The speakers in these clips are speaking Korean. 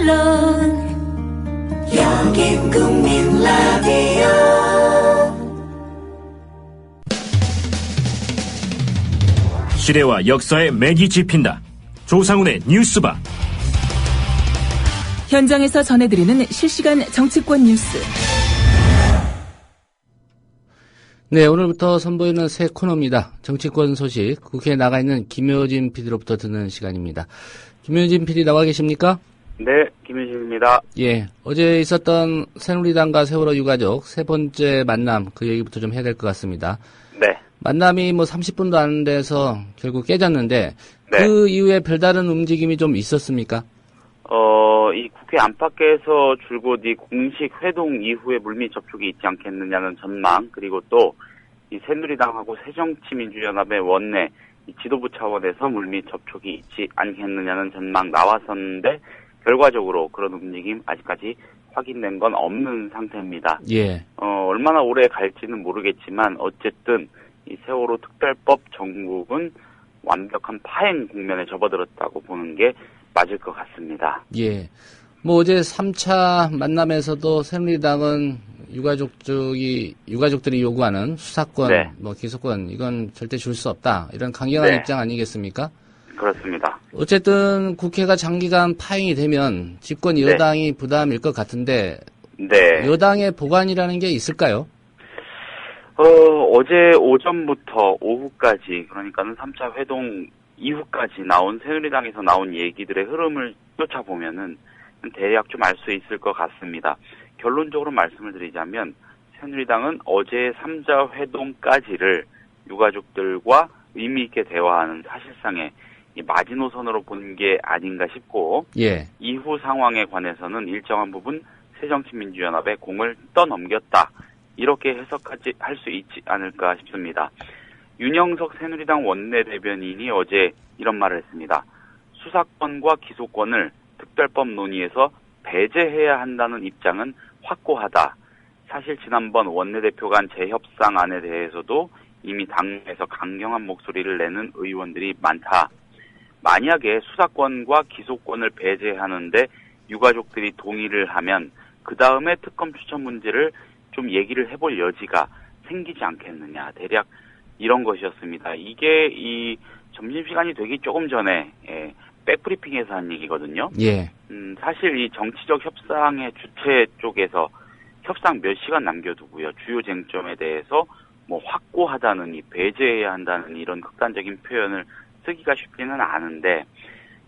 물론 여긴 국민 라디오. 시대와 역사의 맥이 짚힌다. 조상훈의 뉴스바. 현장에서 전해드리는 실시간 정치권 뉴스. 네, 오늘부터 선보이는 새 코너입니다. 정치권 소식, 국회에 나가 있는 김효진 PD로부터 듣는 시간입니다. 김효진 PD 나와 계십니까? 네, 김효진입니다. 예, 어제 있었던 새누리당과 세월호 유가족 세 번째 만남, 그 얘기부터 좀 해야 될 것 같습니다. 네. 만남이 30분도 안 돼서 결국 깨졌는데, 네. 그 이후에 별다른 움직임이 좀 있었습니까? 이 국회 안팎에서 줄곧 이 공식 회동 이후에 물밑 접촉이 있지 않겠느냐는 전망, 그리고 또 이 새누리당하고 새정치민주연합의 원내 이 지도부 차원에서 물밑 접촉이 있지 않겠느냐는 전망 나왔었는데, 결과적으로 그런 움직임 아직까지 확인된 건 없는 상태입니다. 예. 얼마나 오래 갈지는 모르겠지만 어쨌든 이 세월호 특별법 정국은 완벽한 파행 국면에 접어들었다고 보는 게 맞을 것 같습니다. 예. 어제 3차 만남에서도 새누리당은 유가족들이 요구하는 수사권, 네. 기소권, 이건 절대 줄 수 없다. 이런 강경한 네. 입장 아니겠습니까? 그렇습니다. 어쨌든 국회가 장기간 파행이 되면 집권 여당이 부담일 것 같은데, 네. 여당의 보관이라는 게 있을까요? 어제 오전부터 오후까지, 그러니까는 3차 회동 이후까지 나온 새누리당에서 나온 얘기들의 흐름을 쫓아보면은 대략 좀 알 수 있을 것 같습니다. 결론적으로 말씀을 드리자면 새누리당은 어제 3자 회동까지를 유가족들과 의미 있게 대화하는 사실상의 이 마지노선으로 본 게 아닌가 싶고, 예. 이후 상황에 관해서는 일정한 부분 새정치민주연합에 공을 떠넘겼다, 이렇게 해석하지 할 수 있지 않을까 싶습니다. 윤영석 새누리당 원내대변인이 어제 이런 말을 했습니다. 수사권과 기소권을 특별법 논의에서 배제해야 한다는 입장은 확고하다. 사실 지난번 원내대표 간 재협상안에 대해서도 이미 당내에서 강경한 목소리를 내는 의원들이 많다. 만약에 수사권과 기소권을 배제하는데 유가족들이 동의를 하면 그 다음에 특검 추천 문제를 좀 얘기를 해볼 여지가 생기지 않겠느냐. 대략 이런 것이었습니다. 이게 이 점심시간이 되기 조금 전에 백브리핑에서 한 얘기거든요. 예. 사실 이 정치적 협상의 주체 쪽에서 협상 몇 시간 남겨두고요. 주요 쟁점에 대해서 확고하다는, 이 배제해야 한다는 이런 극단적인 표현을 쓰기가 쉽지는 않은데,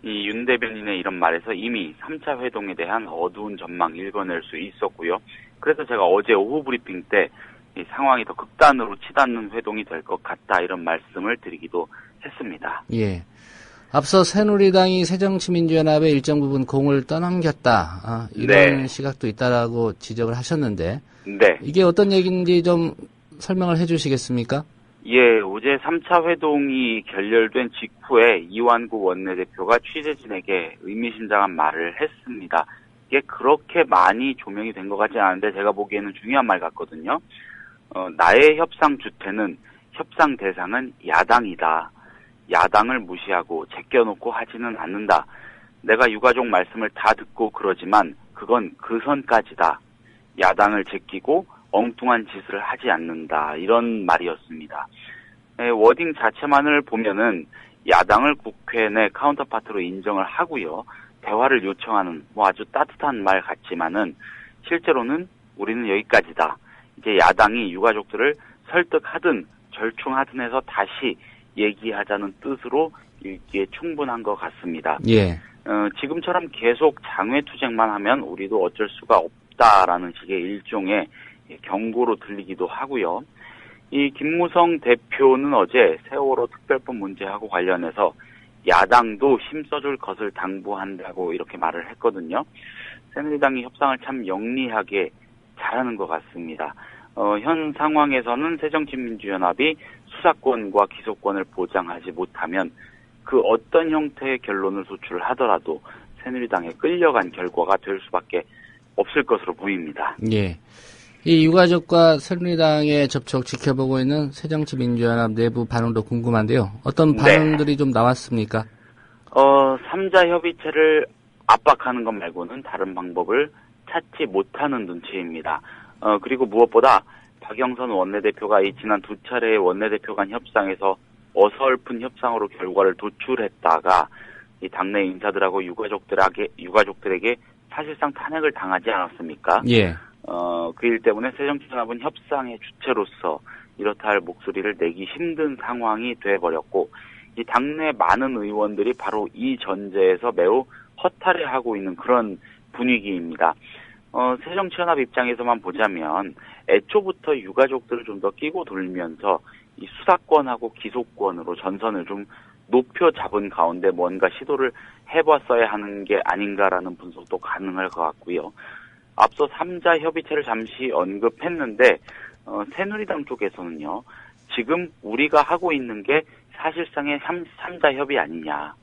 이 윤 대변인의 이런 말에서 이미 3차 회동에 대한 어두운 전망 읽어낼 수 있었고요. 그래서 제가 어제 오후 브리핑 때 이 상황이 더 극단으로 치닫는 회동이 될 것 같다, 이런 말씀을 드리기도 했습니다. 예. 앞서 새누리당이 새정치민주연합의 일정 부분 공을 떠넘겼다, 이런 네. 시각도 있다라고 지적을 하셨는데, 네. 이게 어떤 얘기인지 좀 설명을 해주시겠습니까? 예, 어제 3차 회동이 결렬된 직후에 이완구 원내대표가 취재진에게 의미심장한 말을 했습니다. 이게 그렇게 많이 조명이 된 것 같지 않은데 제가 보기에는 중요한 말 같거든요. 나의 협상 주체는, 협상 대상은 야당이다. 야당을 무시하고 제껴놓고 하지는 않는다. 내가 유가족 말씀을 다 듣고 그러지만 그건 그 선까지다. 야당을 제끼고 엉뚱한 짓을 하지 않는다. 이런 말이었습니다. 워딩 자체만을 보면은 야당을 국회 내 카운터파트로 인정을 하고요. 대화를 요청하는 아주 따뜻한 말 같지만은 실제로는 우리는 여기까지다. 이제 야당이 유가족들을 설득하든 절충하든 해서 다시 얘기하자는 뜻으로 읽기에 충분한 것 같습니다. 예. 지금처럼 계속 장외투쟁만 하면 우리도 어쩔 수가 없다라는 식의 일종의 경고로 들리기도 하고요. 이 김무성 대표는 어제 세월호 특별법 문제하고 관련해서 야당도 힘써줄 것을 당부한다고 이렇게 말을 했거든요. 새누리당이 협상을 참 영리하게 잘하는 것 같습니다. 현 상황에서는 새정치민주연합이 수사권과 기소권을 보장하지 못하면 그 어떤 형태의 결론을 도출을 하더라도 새누리당에 끌려간 결과가 될 수밖에 없을 것으로 보입니다. 예. 이 유가족과 새누리당의 접촉 지켜보고 있는 새정치민주연합 내부 반응도 궁금한데요. 어떤 반응들이 좀 나왔습니까? 3자 협의체를 압박하는 것 말고는 다른 방법을 찾지 못하는 눈치입니다. 그리고 무엇보다 박영선 원내대표가 이 지난 두 차례의 원내대표 간 협상에서 어설픈 협상으로 결과를 도출했다가 이 당내 인사들하고 유가족들에게 사실상 탄핵을 당하지 않았습니까? 예. 그 일 때문에 새정치연합은 협상의 주체로서 이렇다 할 목소리를 내기 힘든 상황이 돼버렸고, 이 당내 많은 의원들이 바로 이 전제에서 매우 허탈해하고 있는 그런 분위기입니다. 새정치연합 입장에서만 보자면 애초부터 유가족들을 좀 더 끼고 돌면서 이 수사권하고 기소권으로 전선을 좀 높여 잡은 가운데 뭔가 시도를 해봤어야 하는 게 아닌가라는 분석도 가능할 것 같고요. 앞서 3자 협의체를 잠시 언급했는데 새누리당 쪽에서는요, 지금 우리가 하고 있는 게 사실상의 3자 협의 아니냐,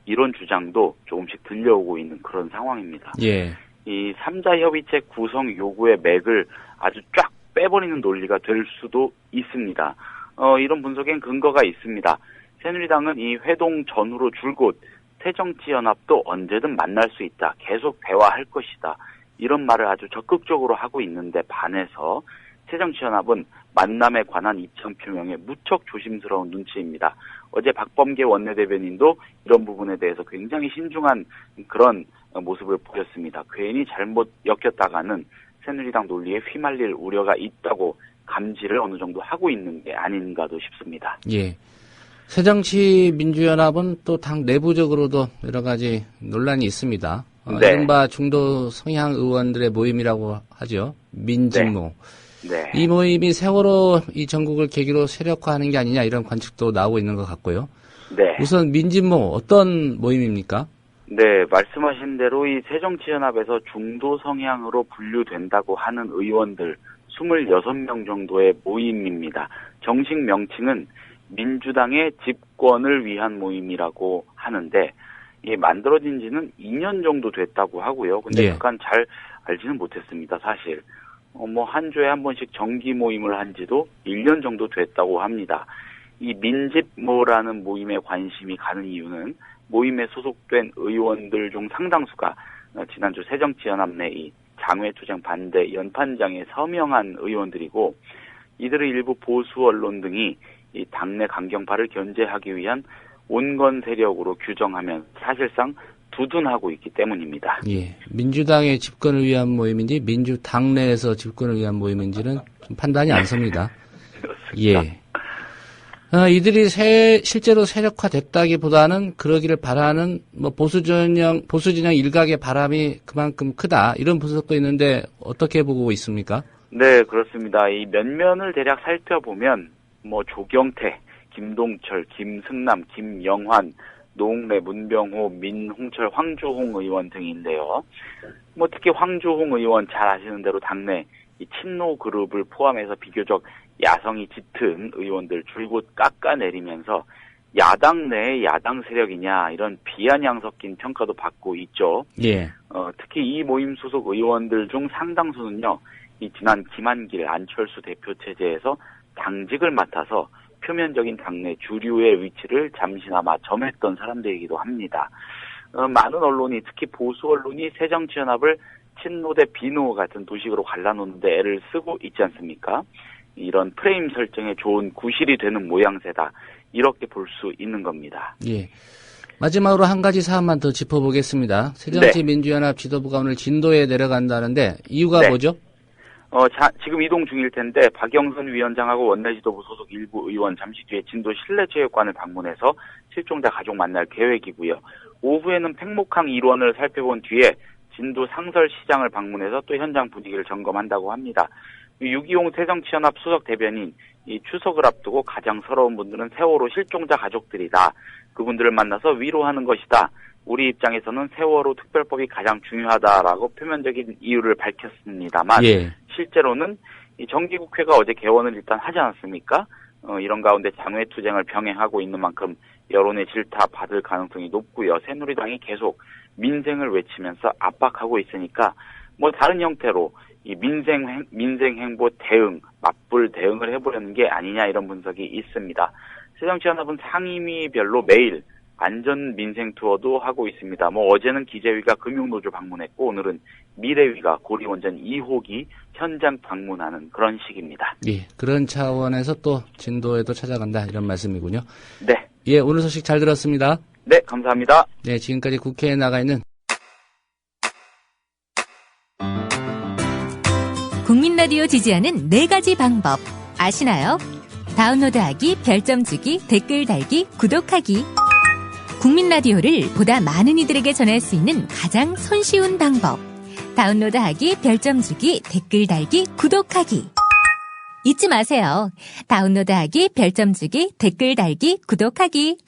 이런 주장도 조금씩 들려오고 있는 그런 상황입니다. 예. 이 3자 협의체 구성 요구의 맥을 아주 쫙 빼버리는 논리가 될 수도 있습니다. 이런 분석엔 근거가 있습니다. 새누리당은 이 회동 전후로 줄곧 새정치연합도 언제든 만날 수 있다, 계속 대화할 것이다, 이런 말을 아주 적극적으로 하고 있는데 반해서 새정치연합은 만남에 관한 입장 표명에 무척 조심스러운 눈치입니다. 어제 박범계 원내대변인도 이런 부분에 대해서 굉장히 신중한 그런 모습을 보였습니다. 괜히 잘못 엮였다가는 새누리당 논리에 휘말릴 우려가 있다고 감지를 어느 정도 하고 있는 게 아닌가도 싶습니다. 예. 새정치민주연합은 또 당 내부적으로도 여러 가지 논란이 있습니다. 네. 이른바 중도 성향 의원들의 모임이라고 하죠. 민진모. 네. 이 모임이 세월호 이 전국을 계기로 세력화하는 게 아니냐, 이런 관측도 나오고 있는 것 같고요. 네. 우선 민진모 어떤 모임입니까? 네, 말씀하신 대로 이 새정치연합에서 중도 성향으로 분류된다고 하는 의원들 26명 정도의 모임입니다. 정식 명칭은 민주당의 집권을 위한 모임이라고 하는데, 이게 만들어진 지는 2년 정도 됐다고 하고요. 근데 예. 약간 잘 알지는 못했습니다, 사실. 한 주에 한 번씩 정기 모임을 한 지도 1년 정도 됐다고 합니다. 이 민집모라는 모임에 관심이 가는 이유는 모임에 소속된 의원들 중 상당수가 지난주 새정치연합 내 이 장외투쟁 반대 연판장에 서명한 의원들이고, 이들의 일부 보수 언론 등이 이 당내 강경파를 견제하기 위한 온건 세력으로 규정하면 사실상 두둔하고 있기 때문입니다. 예. 민주당의 집권을 위한 모임인지 민주당 내에서 집권을 위한 모임인지는 좀 판단이 안 섭니다. 예. 이들이 실제로 세력화됐다기보다는 그러기를 바라는 보수진영 일각의 바람이 그만큼 크다, 이런 분석도 있는데 어떻게 보고 있습니까? 네, 그렇습니다. 이 면면을 대략 살펴보면 조경태, 김동철, 김승남, 김영환, 노웅래, 문병호, 민홍철, 황주홍 의원 등인데요. 특히 황주홍 의원 잘 아시는 대로 당내 이 친노 그룹을 포함해서 비교적 야성이 짙은 의원들 줄곧 깎아내리면서 야당 내의 야당 세력이냐, 이런 비아냥 섞인 평가도 받고 있죠. 예. 특히 이 모임 소속 의원들 중 상당수는요, 이 지난 김한길, 안철수 대표 체제에서 당직을 맡아서 표면적인 당내 주류의 위치를 잠시나마 점했던 사람들이기도 합니다. 많은 언론이, 특히 보수 언론이 새정치연합을 친노 대 비노 같은 도식으로 갈라놓는데 애를 쓰고 있지 않습니까? 이런 프레임 설정에 좋은 구실이 되는 모양새다, 이렇게 볼 수 있는 겁니다. 예. 마지막으로 한 가지 사안만 더 짚어보겠습니다. 새정치민주연합 지도부가 오늘 진도에 내려간다는데 이유가 네. 뭐죠? 지금 이동 중일 텐데 박영선 위원장하고 원내지도부 소속 일부 의원 잠시 뒤에 진도 실내체육관을 방문해서 실종자 가족 만날 계획이고요. 오후에는 팽목항 일원을 살펴본 뒤에 진도 상설시장을 방문해서 또 현장 분위기를 점검한다고 합니다. 유기용 새정치연합 수석 대변인, 이 추석을 앞두고 가장 서러운 분들은 세월호 실종자 가족들이다. 그분들을 만나서 위로하는 것이다. 우리 입장에서는 세월호 특별법이 가장 중요하다라고 표면적인 이유를 밝혔습니다만, 예. 실제로는 이 정기국회가 어제 개원을 일단 하지 않았습니까? 이런 가운데 장외투쟁을 병행하고 있는 만큼 여론의 질타 받을 가능성이 높고요. 새누리당이 계속 민생을 외치면서 압박하고 있으니까 다른 형태로 이 민생 행보 대응, 맞불 대응을 해보려는 게 아니냐, 이런 분석이 있습니다. 새정치연합은 상임위별로 매일 안전 민생 투어도 하고 있습니다. 어제는 기재위가 금융노조 방문했고 오늘은 미래위가 고리원전 2호기 현장 방문하는 그런 식입니다. 예, 그런 차원에서 또 진도에도 찾아간다 이런 말씀이군요. 네. 예, 오늘 소식 잘 들었습니다. 네, 감사합니다. 네, 지금까지 국회에 나가 있는 국민 라디오 지지하는 4가지 방법 아시나요? 다운로드하기, 별점 주기, 댓글 달기, 구독하기. 국민 라디오를 보다 많은 이들에게 전할 수 있는 가장 손쉬운 방법. 다운로드하기, 별점 주기, 댓글 달기, 구독하기. 잊지 마세요. 다운로드하기, 별점 주기, 댓글 달기, 구독하기.